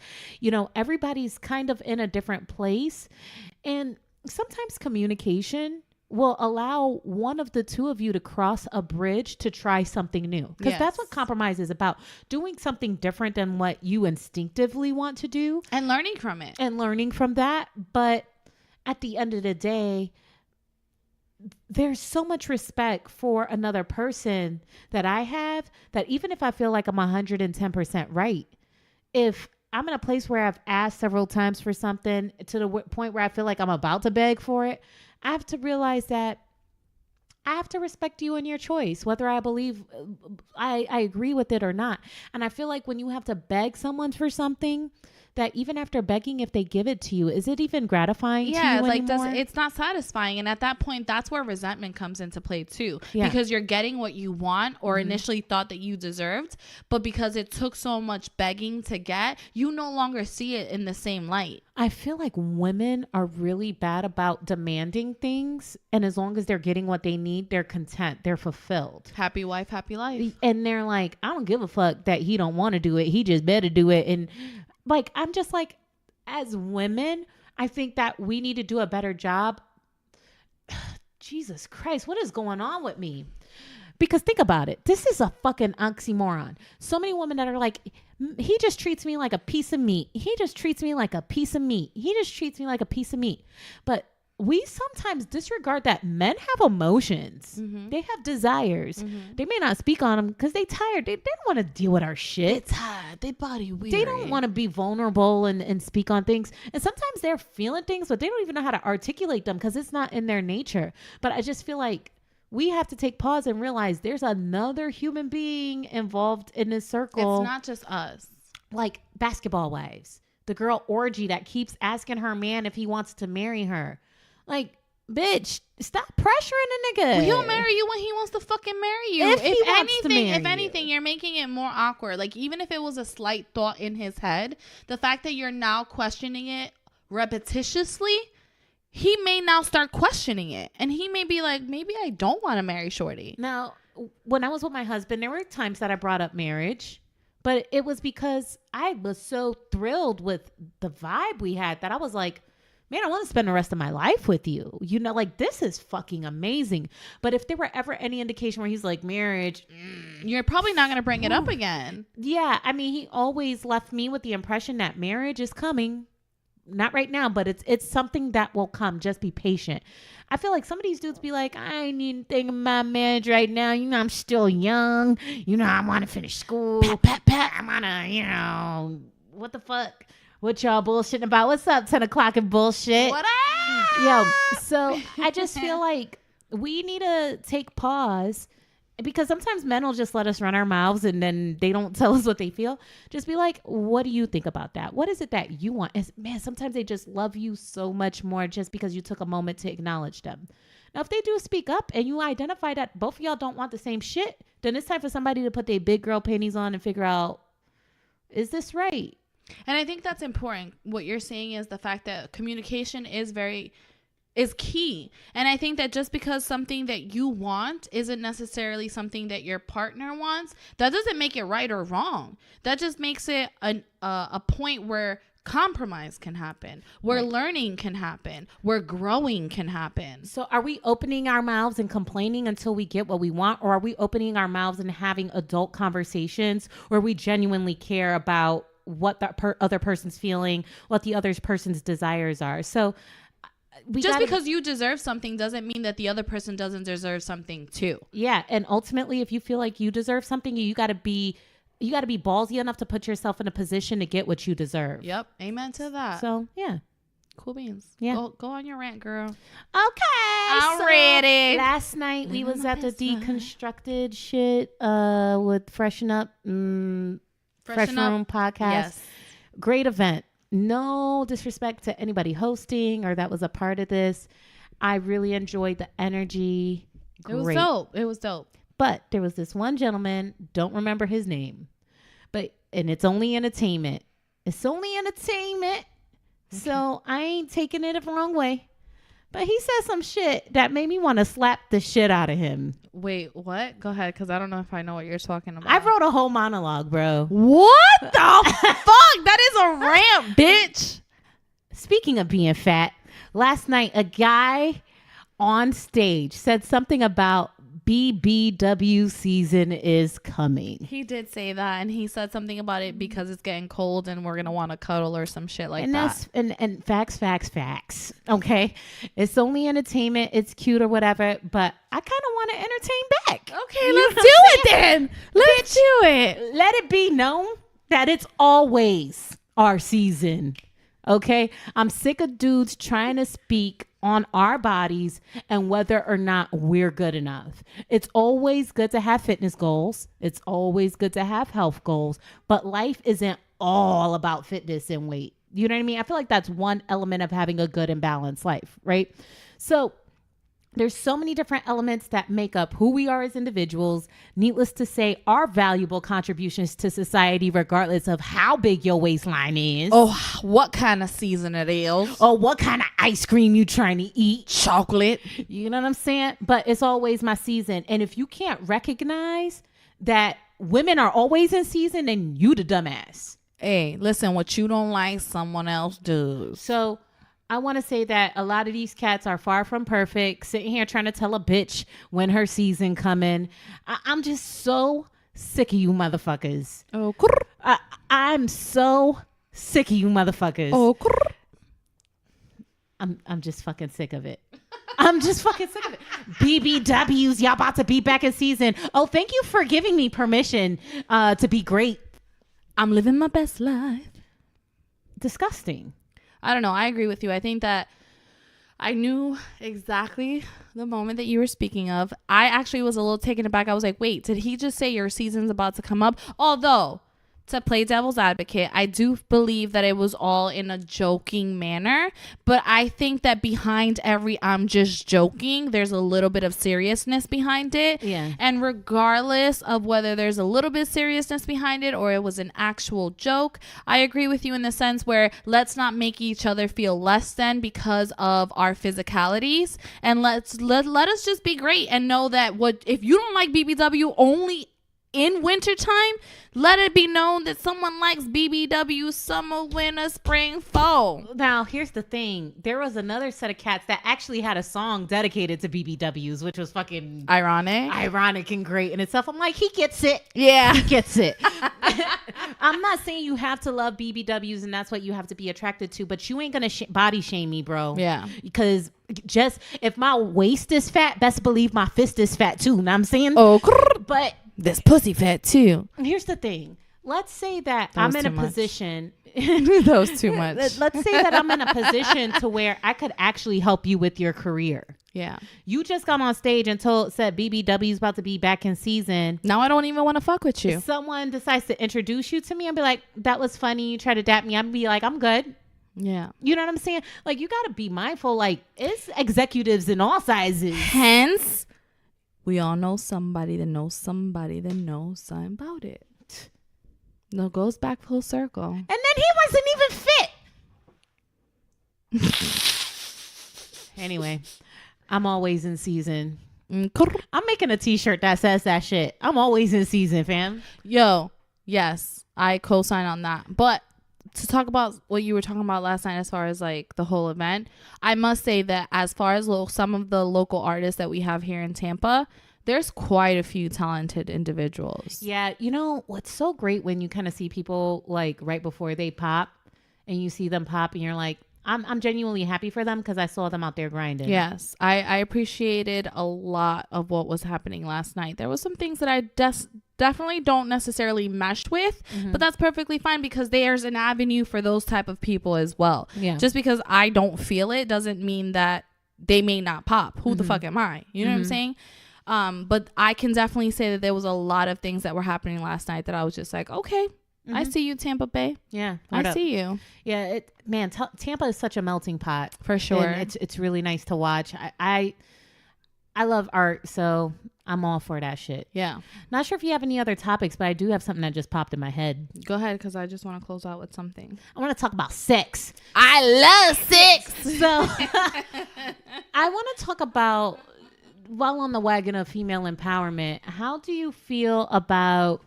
Everybody's kind of in a different place. And sometimes communication will allow one of the two of you to cross a bridge to try something new. Because that's what compromise is about. Doing something different than what you instinctively want to do. And learning from it. And learning from that. But at the end of the day, there's so much respect for another person that I have that even if I feel like I'm 110% right, if I'm in a place where I've asked several times for something to the point where I feel like I'm about to beg for it, I have to realize that I have to respect you and your choice, whether I believe I agree with it or not. And I feel like when you have to beg someone for something, that even after begging, if they give it to you, is it even gratifying to you anymore? It's not satisfying. And at that point, that's where resentment comes into play too. Yeah. Because you're getting what you want or initially thought that you deserved, but because it took so much begging to get, you no longer see it in the same light. I feel like women are really bad about demanding things. And as long as they're getting what they need, they're content. They're fulfilled. Happy wife, happy life. And they're like, I don't give a fuck that he don't want to do it. He just better do it. And like, I'm just like, as women, I think that we need to do a better job. Jesus Christ, what is going on with me? Because think about it. This is a fucking oxymoron. So many women that are like, he just treats me like a piece of meat. He just treats me like a piece of meat. He just treats me like a piece of meat. But we sometimes disregard that men have emotions. Mm-hmm. They have desires. Mm-hmm. They may not speak on them because they tired. They don't want to deal with our shit. They're tired. They body weary. They don't want to be vulnerable and speak on things. And sometimes they're feeling things, but they don't even know how to articulate them because it's not in their nature. But I just feel like we have to take pause and realize there's another human being involved in this circle. It's not just us. Like basketball wives. The girl orgy that keeps asking her man if he wants to marry her. Like, bitch, stop pressuring a nigga. Well, he'll marry you when he wants to fucking marry you. If anything, you're making it more awkward. Like, even if it was a slight thought in his head, the fact that you're now questioning it repetitiously, he may now start questioning it. And he may be like, maybe I don't want to marry Shorty. Now, when I was with my husband, there were times that I brought up marriage. But it was because I was so thrilled with the vibe we had that I was like, man, I want to spend the rest of my life with you. Like, this is fucking amazing. But if there were ever any indication where he's like, marriage, you're probably not going to bring it up again. Yeah. I mean, he always left me with the impression that marriage is coming. Not right now, but it's something that will come. Just be patient. I feel like some of these dudes be like, I ain't even thinking about marriage right now. I'm still young. I want to finish school. Pat. I want to, what the fuck? What y'all bullshitting about? What's up, 10 o'clock and bullshit? What up? Yo, so I just feel like we need to take pause because sometimes men will just let us run our mouths and then they don't tell us what they feel. Just be like, what do you think about that? What is it that you want? And man, sometimes they just love you so much more just because you took a moment to acknowledge them. Now, if they do speak up and you identify that both of y'all don't want the same shit, then it's time for somebody to put their big girl panties on and figure out, is this right? And I think that's important. What you're saying is the fact that communication is key. And I think that just because something that you want isn't necessarily something that your partner wants, that doesn't make it right or wrong. That just makes it a point where compromise can happen, where learning can happen, where growing can happen. So are we opening our mouths and complaining until we get what we want? Or are we opening our mouths and having adult conversations where we genuinely care about what the other person's feeling, what the other person's desires are? So because you deserve something doesn't mean that the other person doesn't deserve something too. Yeah. And ultimately, if you feel like you deserve something, you got to be ballsy enough to put yourself in a position to get what you deserve. Yep. Amen to that. So, yeah. Cool beans. Yeah. Go on your rant, girl. Okay. I'm ready. Last night we was at the deconstructed shit with Freshen Up Fresh Room podcast. Yes. Great event. No disrespect to anybody hosting or that was a part of this. I really enjoyed the energy. Great. It was dope. But there was this one gentleman, don't remember his name, and it's only entertainment. Okay. So I ain't taking it the wrong way. But he said some shit that made me want to slap the shit out of him. Wait, what? Go ahead, because I don't know if I know what you're talking about. I wrote a whole monologue, bro. What the fuck? That is a rant, bitch. Speaking of being fat, last night a guy on stage said something about BBW season is coming. He did say that, and he said something about it because it's getting cold and we're gonna want to cuddle or some shit like that. And facts. Okay, it's only entertainment. It's cute or whatever, but I kind of want to entertain back. Okay, let's do it then. Let's do it. Let it be known that it's always our season. Okay, I'm sick of dudes trying to speak on our bodies and whether or not we're good enough. It's always good to have fitness goals. It's always good to have health goals, but life isn't all about fitness and weight. You know what I mean? I feel like that's one element of having a good and balanced life, right? So there's so many different elements that make up who we are as individuals. Needless to say, our valuable contributions to society, regardless of how big your waistline is. Oh, what kind of season it is. Or what kind of ice cream you trying to eat. Chocolate. You know what I'm saying? But it's always my season. And if you can't recognize that women are always in season, then you the dumbass. Hey, listen, what you don't like, someone else does. So I want to say that a lot of these cats are far from perfect, sitting here trying to tell a bitch when her season coming. I'm just so sick of you motherfuckers. Oh, I'm so sick of you motherfuckers. Oh, I'm just fucking sick of it. I'm just fucking sick of it. BBWs, y'all about to be back in season. Oh, thank you for giving me permission to be great. I'm living my best life. Disgusting. I don't know. I agree with you. I think that I knew exactly the moment that you were speaking of. I actually was a little taken aback. I was like, wait, did he just say your season's about to come up? Although, to play devil's advocate, I do believe that it was all in a joking manner. But I think that behind every I'm just joking, there's a little bit of seriousness behind it. Yeah. And regardless of whether there's a little bit of seriousness behind it or it was an actual joke, I agree with you in the sense where let's not make each other feel less than because of our physicalities. And let us just be great and know that if you don't like BBW only in wintertime, let it be known that someone likes BBW summer, winter, spring, fall. Now, here's the thing. There was another set of cats that actually had a song dedicated to BBWs, which was fucking ironic and great in itself. I'm like, he gets it. Yeah. He gets it. I'm not saying you have to love BBWs and that's what you have to be attracted to, but you ain't going to body shame me, bro. Yeah. Because just if my waist is fat, best believe my fist is fat too. Know what I'm saying? Oh, but this pussy fat too. Here's the thing. Let's say that That I'm was in too a much. position. That was too much. Let's say that I'm in a position to where I could actually help you with your career. Yeah. You just got on stage and said BBW is about to be back in season. Now I don't even want to fuck with you. Someone decides to introduce you to me and be like, that was funny. You try to dap me. I'm be like, I'm good. Yeah. You know what I'm saying? Like, you got to be mindful. Like, it's executives in all sizes. Hence, we all know somebody that knows somebody that knows something about it. No, goes back full circle. And then he wasn't even fit. Anyway, I'm always in season. I'm making a t-shirt that says that shit. I'm always in season, fam. Yo, yes, I co-sign on that. But to talk about what you were talking about last night as far as like the whole event, I must say that as far as some of the local artists that we have here in Tampa, there's quite a few talented individuals. Yeah, you know what's so great when you kind of see people like right before they pop and you see them pop and you're like, I'm genuinely happy for them because I saw them out there grinding. Yes, I appreciated a lot of what was happening last night. There was some things that I definitely don't necessarily mesh with, but that's perfectly fine because there's an avenue for those type of people as well. Yeah. Just because I don't feel it doesn't mean that they may not pop. Who the fuck am I? You know what I'm saying? But I can definitely say that there was a lot of things that were happening last night that I was just like, okay, I see you, Tampa Bay. Yeah. I see you. Yeah. Tampa is such a melting pot. For sure. And it's really nice to watch. I love art, so I'm all for that shit. Yeah. Not sure if you have any other topics, but I do have something that just popped in my head. Go ahead, because I just want to close out with something. I want to talk about sex. I love sex. So I want to talk about, while on the wagon of female empowerment, how do you feel about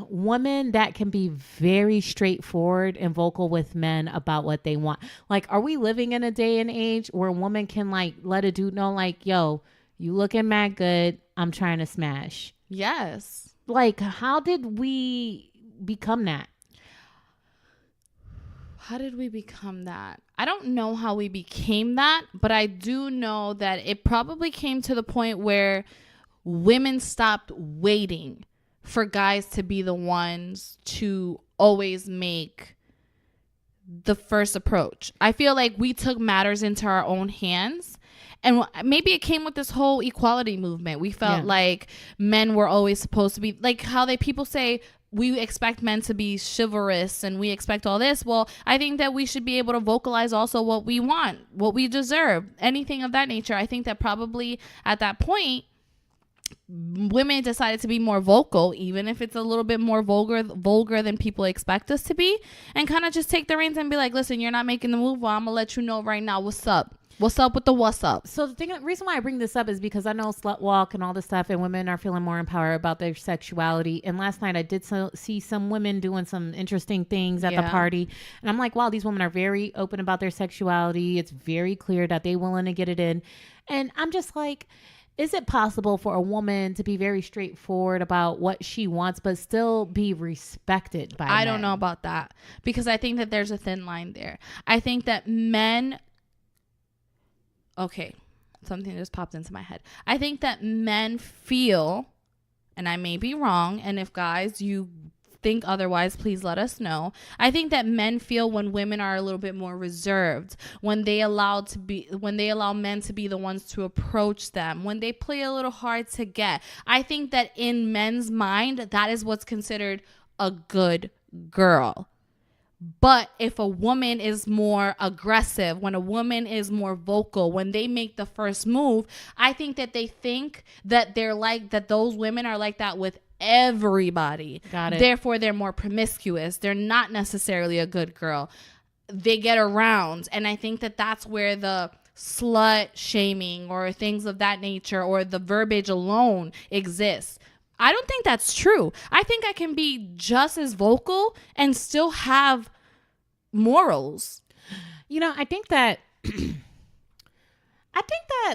women that can be very straightforward and vocal with men about what they want? Like, are we living in a day and age where a woman can like let a dude know, like, yo, you looking mad good, I'm trying to smash? Yes. Like, how did we become that? How did we become that? I don't know how we became that, but I do know that it probably came to the point where women stopped waiting for guys to be the ones to always make the first approach. I feel like we took matters into our own hands. And maybe it came with this whole equality movement. We felt like men were always supposed to be like how people say we expect men to be chivalrous and we expect all this. Well, I think that we should be able to vocalize also what we want, what we deserve, anything of that nature. I think that probably at that point, women decided to be more vocal, even if it's a little bit more vulgar than people expect us to be, and kind of just take the reins and be like, listen, you're not making the move. Well, I'm going to let you know right now what's up. What's up with the what's up? So the reason why I bring this up is because I know slut walk and all this stuff, and women are feeling more empowered about their sexuality. And last night I did see some women doing some interesting things at the party, and I'm like, wow, these women are very open about their sexuality. It's very clear that they're willing to get it in, and I'm just like, is it possible for a woman to be very straightforward about what she wants, but still be respected by men? I don't know about that, because I think that there's a thin line there. I think that men... Okay, something just popped into my head. I think that men feel, and I may be wrong, and if guys, you think otherwise, please let us know. I think that men feel when women are a little bit more reserved, when they allow men to be the ones to approach them, when they play a little hard to get. I think that in men's mind, that is what's considered a good girl. But if a woman is more aggressive, when a woman is more vocal, when they make the first move, I think that they think that those women are like that with everybody. Got it. Therefore, they're more promiscuous. They're not necessarily a good girl. They get around. And I think that that's where the slut shaming or things of that nature or the verbiage alone exists. I don't think that's true. I think I can be just as vocal and still have morals. You know, I think that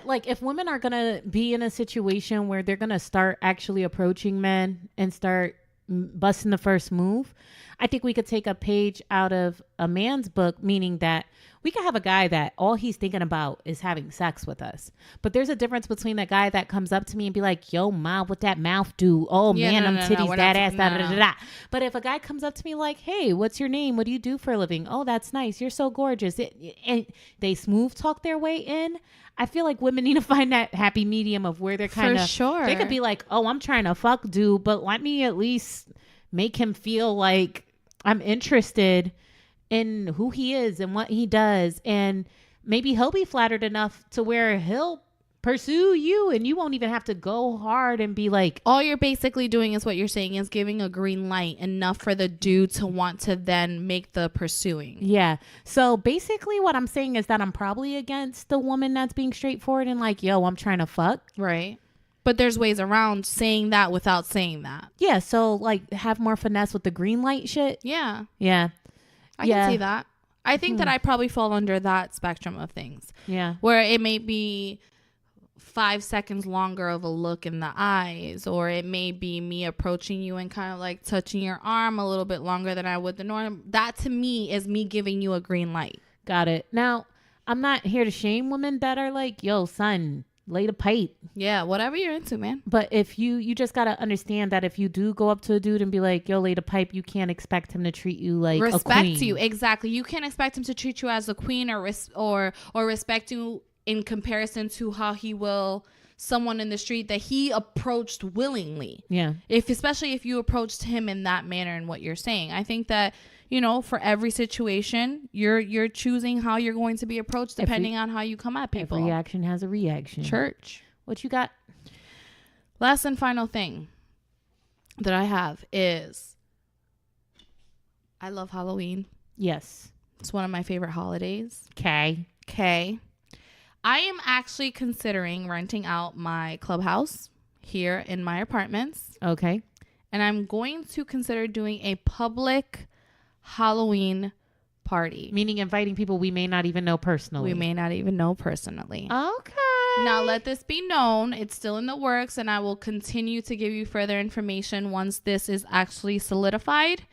like if women are going to be in a situation where they're going to start actually approaching men and start busting the first move, I think we could take a page out of a man's book, meaning that we could have a guy that all he's thinking about is having sex with us. But there's a difference between that guy that comes up to me and be like, yo, ma, what that mouth do? Oh, man, them titties, that ass, da, da, da, da. But if a guy comes up to me like, hey, what's your name? What do you do for a living? Oh, that's nice. You're so gorgeous. And they smooth talk their way in. I feel like women need to find that happy medium of where they're kind of, sure. They could be like, oh, I'm trying to fuck dude, but let me at least make him feel like I'm interested in who he is and what he does, and maybe he'll be flattered enough to where he'll pursue you and you won't even have to go hard and be like, all you're basically doing is what you're saying is giving a green light enough for the dude to want to then make the pursuing. Yeah. So basically what I'm saying is that I'm probably against the woman that's being straightforward and like, yo, I'm trying to fuck. Right. But there's ways around saying that without saying that. Yeah. So like have more finesse with the green light shit. Yeah. Yeah. I can see that. I think that I probably fall under that spectrum of things. Yeah. Where it may be 5 seconds longer of a look in the eyes, or it may be me approaching you and kind of like touching your arm a little bit longer than I would the norm. That to me is me giving you a green light. Got it. Now, I'm not here to shame women that are like, yo, son, lay the pipe. Yeah, whatever you're into, man. But if you just got to understand that if you do go up to a dude and be like, yo, lay the pipe, you can't expect him to treat you like a queen. You. Exactly. You can't expect him to treat you as a queen or respect you in comparison to how he will someone in the street that he approached willingly. Yeah. Especially if you approached him in that manner and what you're saying. I think that, for every situation, you're choosing how you're going to be approached depending on how you come at people. Every action has a reaction. Church. What you got? Last and final thing that I have is I love Halloween. Yes. It's one of my favorite holidays. Okay. I am actually considering renting out my clubhouse here in my apartments. Okay. And I'm going to consider doing a public Halloween party. Meaning inviting people we may not even know personally. Okay. Okay. Now let this be known. It's still in the works, and I will continue to give you further information once this is actually solidified.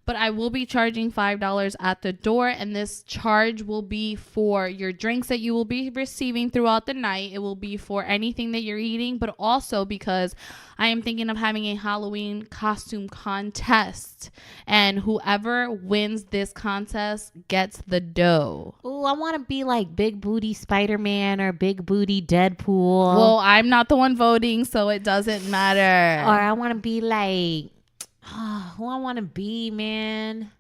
But I will be charging $5 at the door, and this charge will be for your drinks that you will be receiving throughout the night. It will be for anything that you're eating, but also because I am thinking of having a Halloween costume contest, and whoever wins this contest gets the dough. Oh, I want to be like Big Booty Spider-Man or Big Booty Deadpool. Well, I'm not the one voting, so it doesn't matter. Or I want to be like... Oh, who I want to be, man.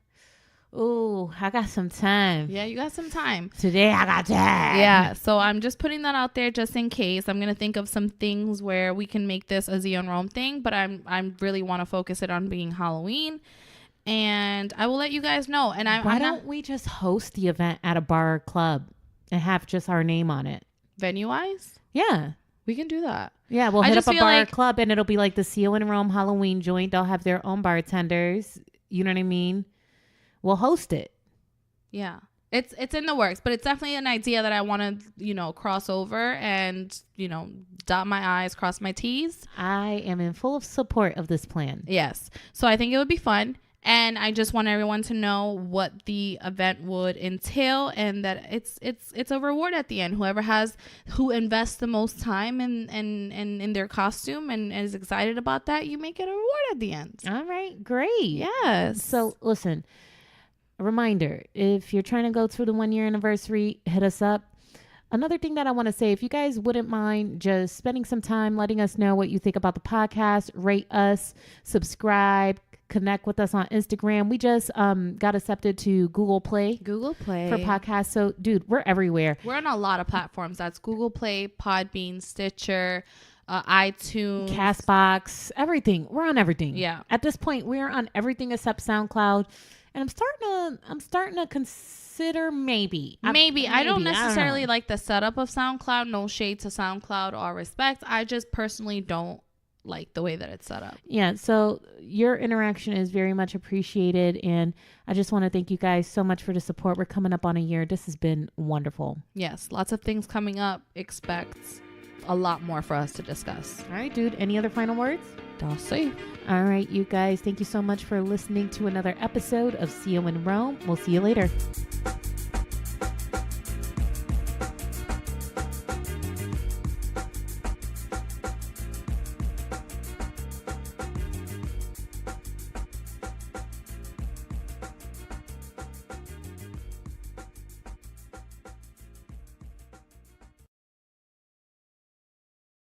Oh, I got some time. Yeah, you got some time. Today I got time. Yeah, so I'm just putting that out there just in case. I'm going to think of some things where we can make this a Zio and Rome thing, but I really want to focus it on being Halloween. And I will let you guys know. And Why don't we just host the event at a bar or club and have just our name on it? Venue-wise? Yeah. We can do that. Yeah, we'll hit up a bar or club, and it'll be like the Seal in Rome Halloween joint. They'll have their own bartenders. You know what I mean? We'll host it. Yeah. It's in the works, but it's definitely an idea that I want to, cross over and, dot my I's, cross my T's. I am in full support of this plan. Yes. So I think it would be fun. And I just want everyone to know what the event would entail, and that it's a reward at the end. Who invests the most time in their costume and is excited about that, you may get a reward at the end. All right, great. Yes. So listen, a reminder, if you're trying to go through the 1 year anniversary, hit us up. Another thing that I want to say, if you guys wouldn't mind just spending some time letting us know what you think about the podcast, rate us, subscribe, connect with us on Instagram. We just got accepted to Google Play for podcasts. So, dude, we're everywhere. We're on a lot of platforms. That's Google Play, Podbean, Stitcher, iTunes, Castbox, everything. We're on everything. Yeah. At this point, we're on everything except SoundCloud. And I'm starting to consider maybe. I don't necessarily like the setup of SoundCloud. No shade to SoundCloud or respect. I just personally don't like the way that it's set up. Yeah, so your interaction is very much appreciated, and I just want to thank you guys so much for the support. We're coming up on a year. This has been wonderful. Yes, lots of things coming up. Expect a lot more for us to discuss. All right, dude, any other final words? DaFuq. All right, you guys, thank you so much for listening to another episode of Zio in Rome. We'll see you later.